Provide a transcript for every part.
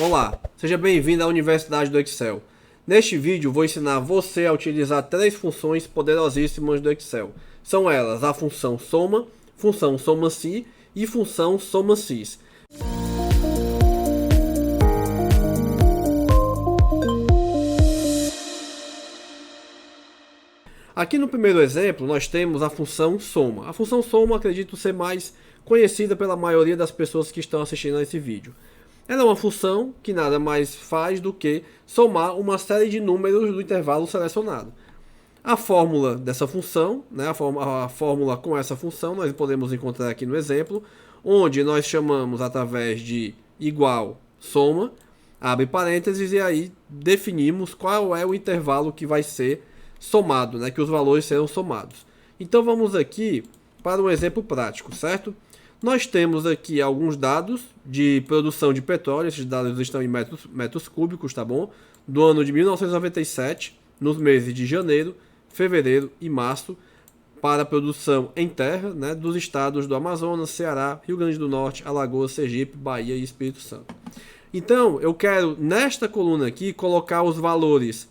Olá, seja bem-vindo à Universidade do Excel. Neste vídeo vou ensinar você a utilizar três funções poderosíssimas do Excel. São elas a função soma, função soma-se e função soma-sis. Aqui no primeiro exemplo nós temos a função soma. A função soma acredito ser mais conhecida pela maioria das pessoas que estão assistindo a esse vídeo. Ela é uma função que nada mais faz do que somar uma série de números do intervalo selecionado. A fórmula dessa função, a fórmula com essa função, nós podemos encontrar aqui no exemplo, onde nós chamamos através de igual soma, abre parênteses, e aí definimos qual é o intervalo que vai ser somado, que os valores serão somados. Então vamos aqui para um exemplo prático, certo? Nós temos aqui alguns dados de produção de petróleo, esses dados estão em metros cúbicos, tá bom? Do ano de 1997, nos meses de janeiro, fevereiro e março, para a produção em terra, dos estados do Amazonas, Ceará, Rio Grande do Norte, Alagoas, Sergipe, Bahia e Espírito Santo. Então, eu quero, nesta coluna aqui, colocar os valores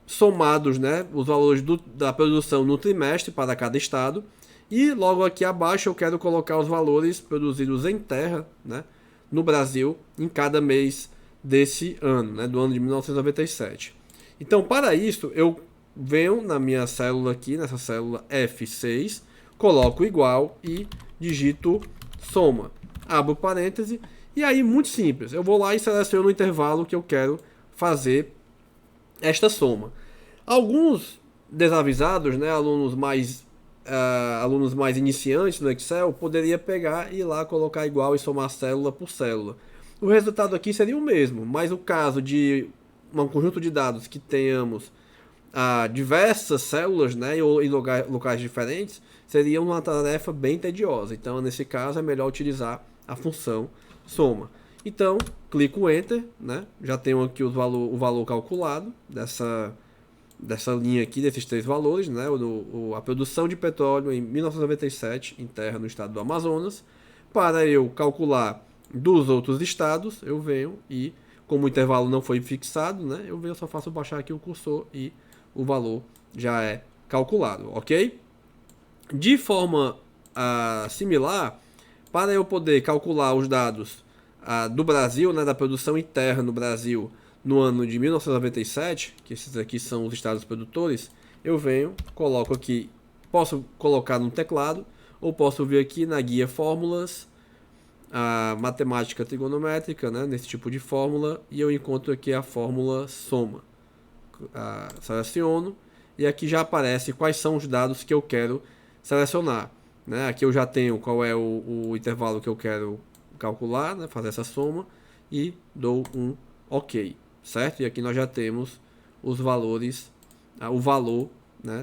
somados, os valores da produção no trimestre para cada estado. E logo aqui abaixo eu quero colocar os valores produzidos em terra, no Brasil, em cada mês desse ano, do ano de 1997. Então, para isso, eu venho na minha célula aqui, nessa célula F6, coloco igual e digito soma. Abro parêntese e aí, muito simples, eu vou lá e seleciono o intervalo que eu quero fazer esta soma. Alguns desavisados, alunos mais iniciantes no Excel, poderia pegar e ir lá colocar igual e somar célula por célula. O resultado aqui seria o mesmo, mas o caso de um conjunto de dados que tenhamos diversas células, em locais diferentes, seria uma tarefa bem tediosa. Então, nesse caso, é melhor utilizar a função soma. Então, clico Enter, já tenho aqui o valor calculado dessa linha aqui, desses três valores, a produção de petróleo em 1997 em terra no estado do Amazonas. Para eu calcular dos outros estados, eu venho e, como o intervalo não foi fixado, eu só faço baixar aqui o cursor e o valor já é calculado, ok? De forma similar, para eu poder calcular os dados do Brasil, da produção em terra no Brasil, no ano de 1997, que esses aqui são os estados produtores, eu venho, coloco aqui, posso colocar no teclado, ou posso vir aqui na guia fórmulas, a matemática trigonométrica, nesse tipo de fórmula, e eu encontro aqui a fórmula soma. Seleciono, e aqui já aparece quais são os dados que eu quero selecionar. Aqui eu já tenho qual é o intervalo que eu quero calcular, fazer essa soma, e dou um OK. Certo? E aqui nós já temos os valores, o valor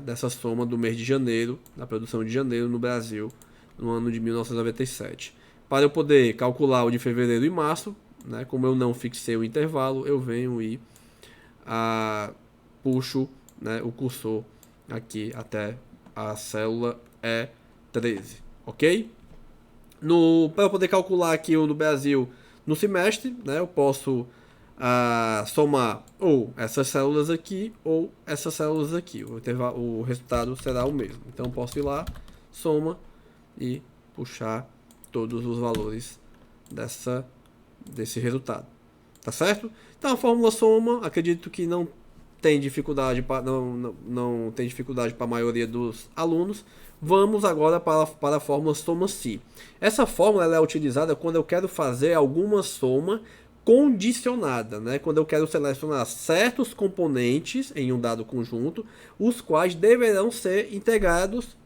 dessa soma do mês de janeiro, da produção de janeiro no Brasil, no ano de 1997. Para eu poder calcular o de fevereiro e março, como eu não fixei o intervalo, eu venho e puxo o cursor aqui até a célula E13, ok? Para eu poder calcular aqui o do Brasil no semestre, eu posso somar ou essas células aqui ou essas células aqui. O resultado será o mesmo. Então posso ir lá, soma e puxar todos os valores desse resultado. Tá certo? Então a fórmula soma, acredito que não tem dificuldade não tem dificuldade para a maioria dos alunos. Vamos agora para a fórmula soma-se. Essa fórmula ela é utilizada quando eu quero fazer alguma soma condicionada, quando eu quero selecionar certos componentes em um dado conjunto, os quais deverão ser integrados,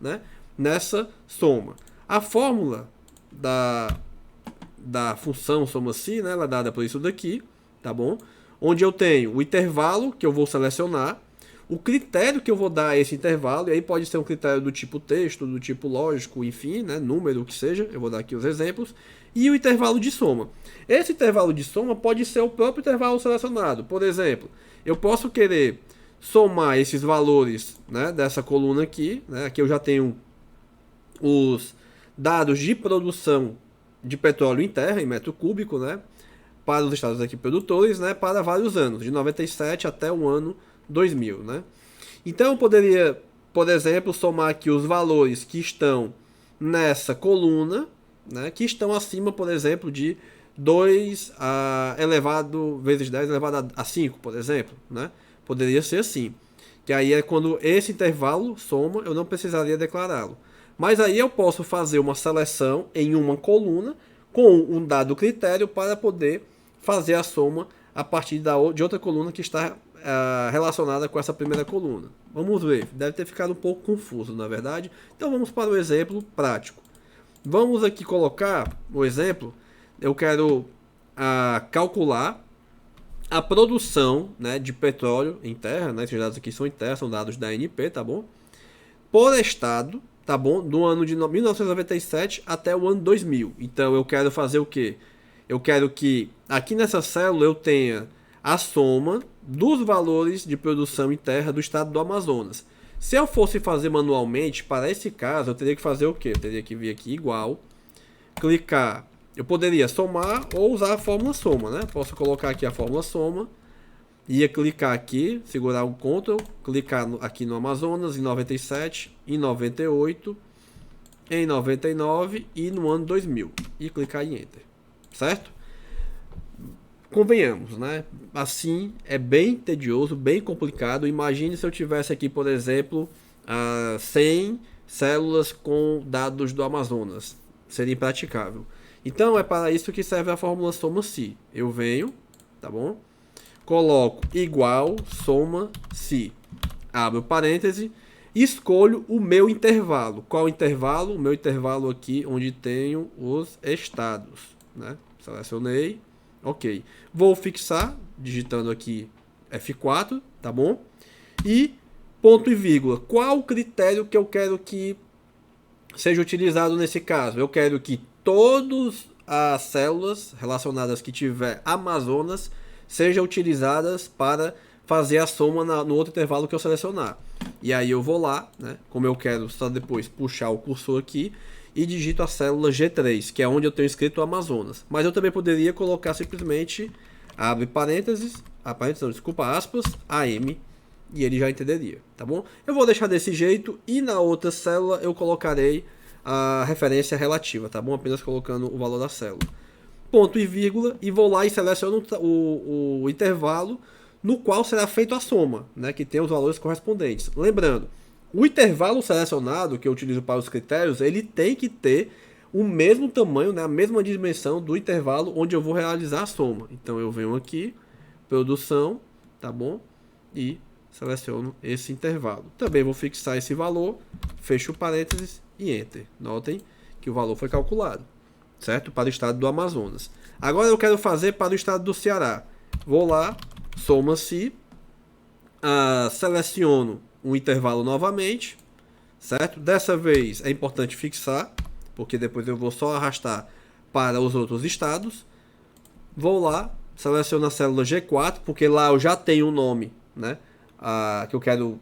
nessa soma. A fórmula da função soma-se, ela é dada por isso daqui, tá bom? Onde eu tenho o intervalo que eu vou selecionar, o critério que eu vou dar a esse intervalo, e aí pode ser um critério do tipo texto, do tipo lógico, enfim, número, o que seja, eu vou dar aqui os exemplos, e o intervalo de soma. Esse intervalo de soma pode ser o próprio intervalo selecionado. Por exemplo, eu posso querer somar esses valores, dessa coluna aqui, aqui eu já tenho os dados de produção de petróleo em terra, em metro cúbico, para os estados aqui produtores, né, para vários anos, de 97 até o ano 2000, né? Então eu poderia, por exemplo, somar aqui os valores que estão nessa coluna, né, que estão acima, por exemplo, de 2 elevado vezes 10 elevado a 5, por exemplo, né? Poderia ser assim. Que aí é quando esse intervalo soma, eu não precisaria declará-lo. Mas aí eu posso fazer uma seleção em uma coluna com um dado critério para poder fazer a soma a partir de outra coluna que está relacionada com essa primeira coluna. Vamos ver, deve ter ficado um pouco confuso, na verdade. Então vamos para o exemplo prático. Vamos aqui colocar o exemplo. Eu quero calcular a produção, né, de petróleo em terra, né? Esses dados aqui são em terra, são dados da ANP, tá bom? Por estado, tá bom? Do ano de 1997 até o ano 2000. Então eu quero fazer o quê? Eu quero que aqui nessa célula eu tenha a soma dos valores de produção em terra do estado do Amazonas. Se eu fosse fazer manualmente, para esse caso, eu teria que fazer o quê? Eu teria que vir aqui igual, clicar. Eu poderia somar ou usar a fórmula soma, né? Posso colocar aqui a fórmula soma, ia clicar aqui, segurar o Ctrl, clicar aqui no Amazonas em 97, em 98, em 99 e no ano 2000 e clicar em Enter, certo? Convenhamos, né? Assim é bem tedioso, bem complicado. Imagine se eu tivesse aqui, por exemplo, 100 células com dados do Amazonas. Seria impraticável. Então é para isso que serve a fórmula soma-se. Eu venho, tá bom? Coloco igual soma-se. Abro parêntese. Escolho o meu intervalo. Qual intervalo? O meu intervalo aqui onde tenho os estados, né? Selecionei. Ok. Vou fixar, digitando aqui F4, tá bom? E ponto e vírgula. Qual o critério que eu quero que seja utilizado nesse caso? Eu quero que todas as células relacionadas que tiver Amazonas sejam utilizadas para fazer a soma no outro intervalo que eu selecionar. E aí eu vou lá, né? Como eu quero só depois puxar o cursor aqui, e digito a célula G3, que é onde eu tenho escrito Amazonas. Mas eu também poderia colocar simplesmente, abre parênteses, aspas, AM, e ele já entenderia, tá bom? Eu vou deixar desse jeito, e na outra célula eu colocarei a referência relativa, tá bom? Apenas colocando o valor da célula. Ponto e vírgula, e vou lá e seleciono o intervalo no qual será feita a soma, né? Que tem os valores correspondentes. Lembrando, o intervalo selecionado que eu utilizo para os critérios, ele tem que ter o mesmo tamanho, né, a mesma dimensão do intervalo onde eu vou realizar a soma. Então eu venho aqui, produção, tá bom? E seleciono esse intervalo. Também vou fixar esse valor, fecho parênteses e Enter. Notem que o valor foi calculado, certo? Para o estado do Amazonas. Agora eu quero fazer para o estado do Ceará. Vou lá, soma-se, seleciono um intervalo novamente, certo? Dessa vez é importante fixar, porque depois eu vou só arrastar para os outros estados. Vou lá, seleciono a célula G4, porque lá eu já tenho um nome, né? Que eu quero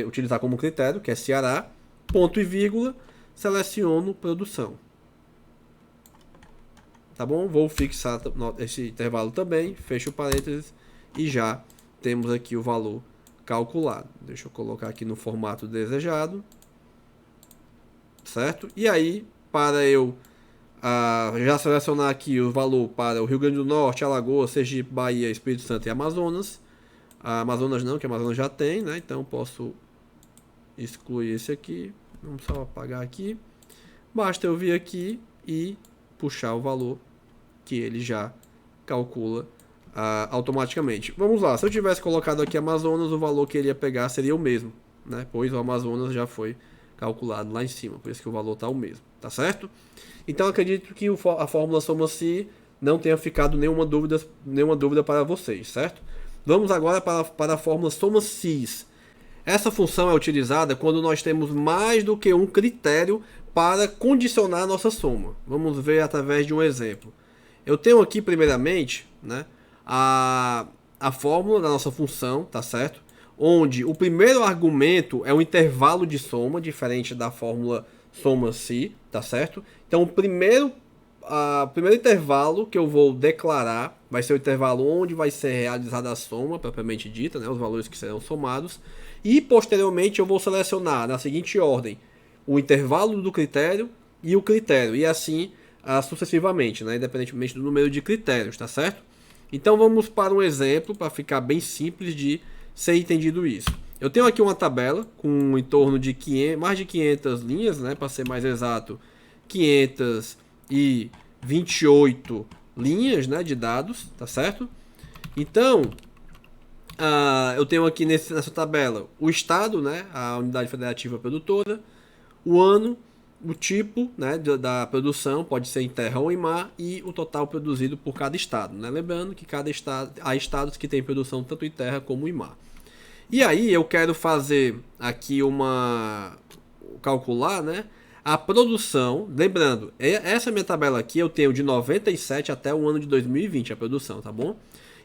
utilizar como critério, que é Ceará. Ponto e vírgula, seleciono produção. Tá bom? Vou fixar esse intervalo também, fecho parênteses e já temos aqui o valor calculado. Deixa eu colocar aqui no formato desejado, certo? E aí, para eu já selecionar aqui o valor para o Rio Grande do Norte, Alagoas, Sergipe, Bahia, Espírito Santo e Amazonas. Amazonas não, que Amazonas já tem, né? Então posso excluir esse aqui. Vamos só apagar aqui. Basta eu vir aqui e puxar o valor que ele já calcula automaticamente. Vamos lá, se eu tivesse colocado aqui Amazonas, o valor que ele ia pegar seria o mesmo, né? Pois o Amazonas já foi calculado lá em cima, por isso que o valor está o mesmo, tá certo? Então acredito que a fórmula soma-se não tenha ficado nenhuma dúvida para vocês, certo? Vamos agora para a fórmula soma-sis. Essa função é utilizada quando nós temos mais do que um critério para condicionar a nossa soma. Vamos ver através de um exemplo. Eu tenho aqui primeiramente, né, a fórmula da nossa função, tá certo? Onde o primeiro argumento é um intervalo de soma, diferente da fórmula soma-se, tá certo? Então o primeiro intervalo que eu vou declarar vai ser o intervalo onde vai ser realizada a soma, propriamente dita, né, os valores que serão somados. E posteriormente eu vou selecionar na seguinte ordem o intervalo do critério e o critério, e assim sucessivamente, né, independentemente do número de critérios, tá certo? Então vamos para um exemplo para ficar bem simples de ser entendido isso. Eu tenho aqui uma tabela com em torno de mais de 500 linhas, né, para ser mais exato, 528 linhas, né, de dados, tá certo? Então, eu tenho aqui nessa tabela o estado, né, a unidade federativa produtora, o ano, o tipo, né, da produção, pode ser em terra ou em mar, e o total produzido por cada estado, né? Lembrando que há estados que têm produção tanto em terra como em mar. E aí eu quero fazer aqui calcular, né, a produção. Lembrando, essa minha tabela aqui eu tenho de 97 até o ano de 2020 a produção, tá bom?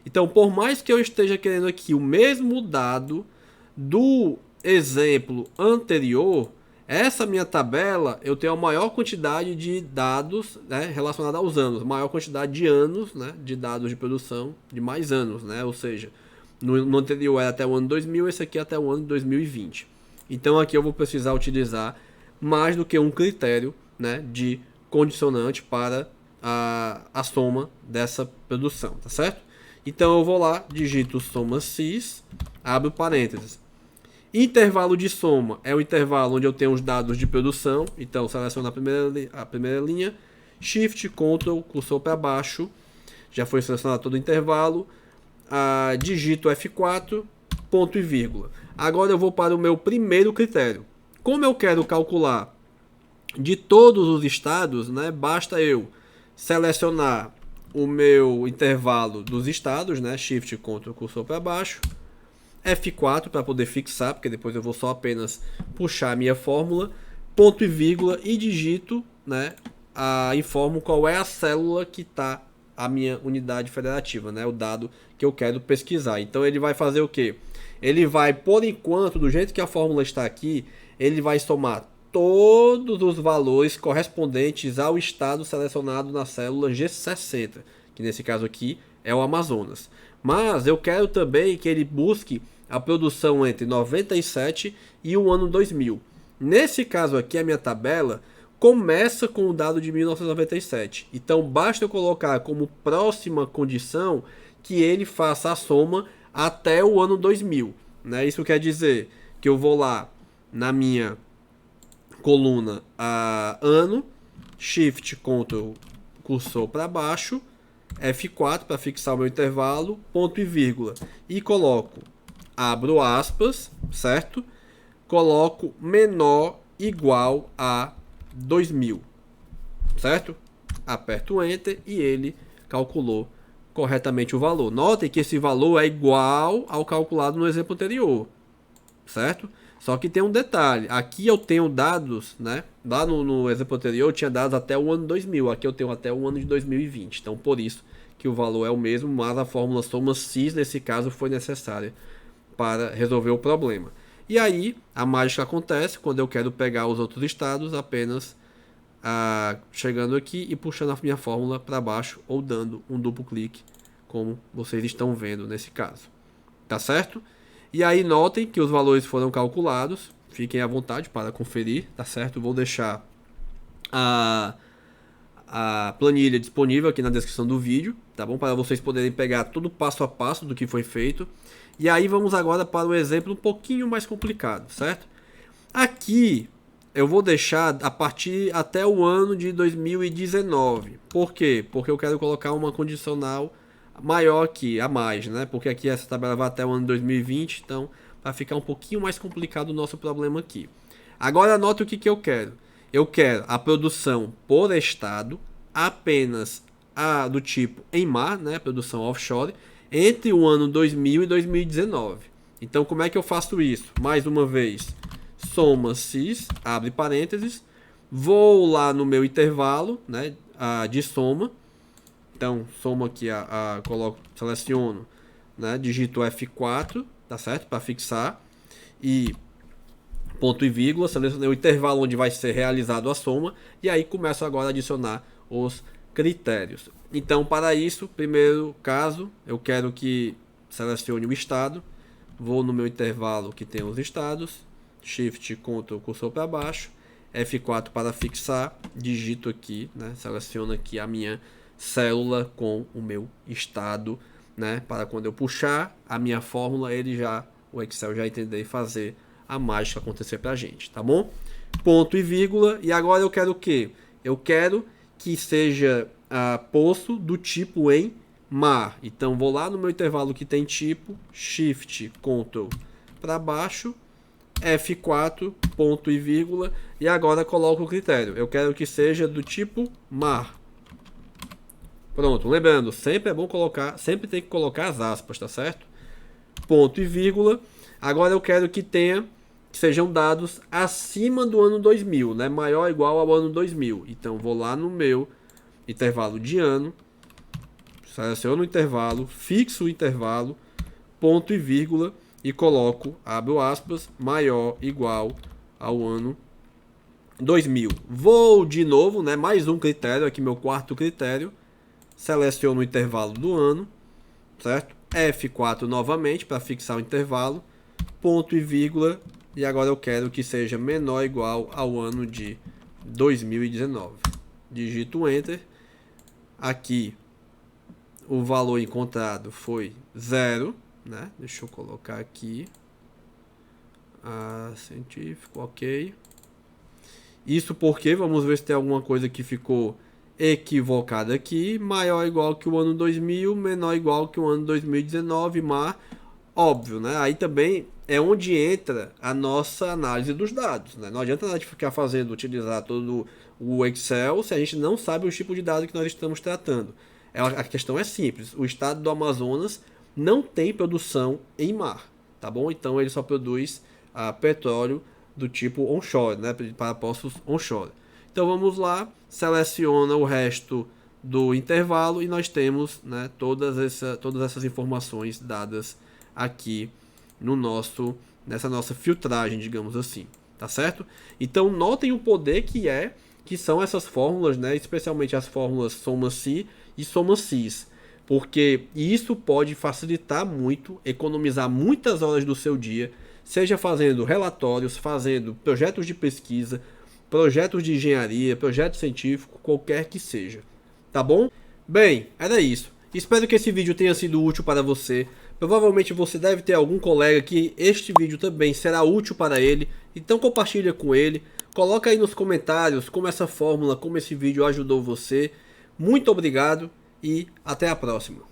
Então, por mais que eu esteja querendo aqui o mesmo dado do exemplo anterior, essa minha tabela eu tenho a maior quantidade de dados, né, relacionada aos anos, maior quantidade de anos, né, de dados de produção de mais anos, né, ou seja, no anterior era até o ano 2000, esse aqui é até o ano de 2020. Então aqui eu vou precisar utilizar mais do que um critério, né, de condicionante para a soma dessa produção, tá certo? Então eu vou lá, digito soma sys, abro parênteses. Intervalo de soma é o intervalo onde eu tenho os dados de produção. Então seleciono a primeira linha, Shift, Ctrl, cursor para baixo, já foi selecionado todo o intervalo, digito F4, ponto e vírgula. Agora eu vou para o meu primeiro critério. Como eu quero calcular de todos os estados, né, basta eu selecionar o meu intervalo dos estados, né, Shift, Ctrl, cursor para baixo, F4 para poder fixar, porque depois eu vou só apenas puxar a minha fórmula, ponto e vírgula, e digito, né, informo qual é a célula que está a minha unidade federativa, né, o dado que eu quero pesquisar. Então ele vai fazer o quê? Ele vai, por enquanto, do jeito que a fórmula está aqui, ele vai somar todos os valores correspondentes ao estado selecionado na célula G60, que nesse caso aqui é o Amazonas. Mas eu quero também que ele busque a produção entre 97 e o ano 2000. Nesse caso aqui, a minha tabela começa com o dado de 1997. Então basta eu colocar como próxima condição que ele faça a soma até o ano 2000. Né? Isso quer dizer que eu vou lá na minha coluna ano, Shift, Ctrl, cursor para baixo, F4 para fixar o meu intervalo, ponto e vírgula. E coloco, abro aspas, certo? Coloco menor igual a 2000, certo? Aperto Enter e ele calculou corretamente o valor. Notem que esse valor é igual ao calculado no exemplo anterior, certo? Só que tem um detalhe, aqui eu tenho dados, né? Lá no exemplo anterior eu tinha dados até o ano 2000, aqui eu tenho até o ano de 2020. Então por isso que o valor é o mesmo, mas a fórmula soma sys nesse caso foi necessária para resolver o problema. E aí a mágica acontece quando eu quero pegar os outros estados, apenas chegando aqui e puxando a minha fórmula para baixo ou dando um duplo clique, como vocês estão vendo nesse caso. Tá certo? E aí notem que os valores foram calculados, fiquem à vontade para conferir, tá certo? Vou deixar a planilha disponível aqui na descrição do vídeo, tá bom? Para vocês poderem pegar todo passo a passo do que foi feito. E aí vamos agora para o exemplo um pouquinho mais complicado, certo? Aqui eu vou deixar a partir até o ano de 2019. Por quê? Porque eu quero colocar uma condicional maior aqui, a mais, né? Porque aqui essa tabela vai até o ano 2020, então vai ficar um pouquinho mais complicado o nosso problema aqui. Agora anote o que eu quero. Eu quero a produção por estado, apenas a do tipo em mar, né? Produção offshore, entre o ano 2000 e 2019. Então como é que eu faço isso? Mais uma vez, soma sys, abre parênteses, vou lá no meu intervalo, né? De soma. Então, soma aqui, seleciono, né, digito F4, tá certo? Para fixar. E ponto e vírgula, selecionei o intervalo onde vai ser realizado a soma. E aí começo agora a adicionar os critérios. Então, para isso, primeiro caso, eu quero que selecione o estado, vou no meu intervalo que tem os estados, Shift, Ctrl, cursor para baixo, F4 para fixar, digito aqui, né, seleciono aqui a minha célula com o meu estado, né, para quando eu puxar a minha fórmula, o Excel já entender e fazer a mágica acontecer para a gente, tá bom? Ponto e vírgula, e agora eu quero o quê? Eu quero que seja posto do tipo em mar. Então vou lá no meu intervalo que tem tipo, Shift, Ctrl para baixo, F4, ponto e vírgula, e agora coloco o critério. Eu quero que seja do tipo mar. Pronto, lembrando, sempre é bom colocar, sempre tem que colocar as aspas, tá certo? Ponto e vírgula. Agora eu quero que sejam dados acima do ano 2000, né? Maior ou igual ao ano 2000. Então vou lá no meu intervalo de ano, seleciono o intervalo, fixo o intervalo, ponto e vírgula, e coloco, abro aspas, maior ou igual ao ano 2000. Vou de novo, né? Mais um critério, aqui meu quarto critério, seleciono o intervalo do ano, certo? F4 novamente para fixar o intervalo, ponto e vírgula, e agora eu quero que seja menor ou igual ao ano de 2019. Digito Enter. Aqui o valor encontrado foi 0, né? Deixa eu colocar aqui. Científico, ok. Isso porque, vamos ver se tem alguma coisa que ficou equivocada aqui. Maior ou igual que o ano 2000, menor ou igual que o ano 2019, mas óbvio, né? Aí também é onde entra a nossa análise dos dados, né? Não adianta a gente ficar utilizar todo o Excel se a gente não sabe o tipo de dado que nós estamos tratando. A questão é simples, o estado do Amazonas não tem produção em mar, tá bom? Então ele só produz petróleo do tipo onshore, né? Para poços onshore. Então vamos lá, seleciona o resto do intervalo e nós temos, né, todas essas informações dadas aqui nessa nossa filtragem, digamos assim, tá certo? Então notem o poder que são essas fórmulas, né, especialmente as fórmulas soma-se e soma-sis, porque isso pode facilitar muito, economizar muitas horas do seu dia, seja fazendo relatórios, fazendo projetos de pesquisa, projetos de engenharia, projeto científico, qualquer que seja, tá bom? Bem, era isso. Espero que esse vídeo tenha sido útil para você. Provavelmente você deve ter algum colega que este vídeo também será útil para ele, então compartilha com ele. Coloca aí nos comentários como essa fórmula, como esse vídeo ajudou você. Muito obrigado e até a próxima.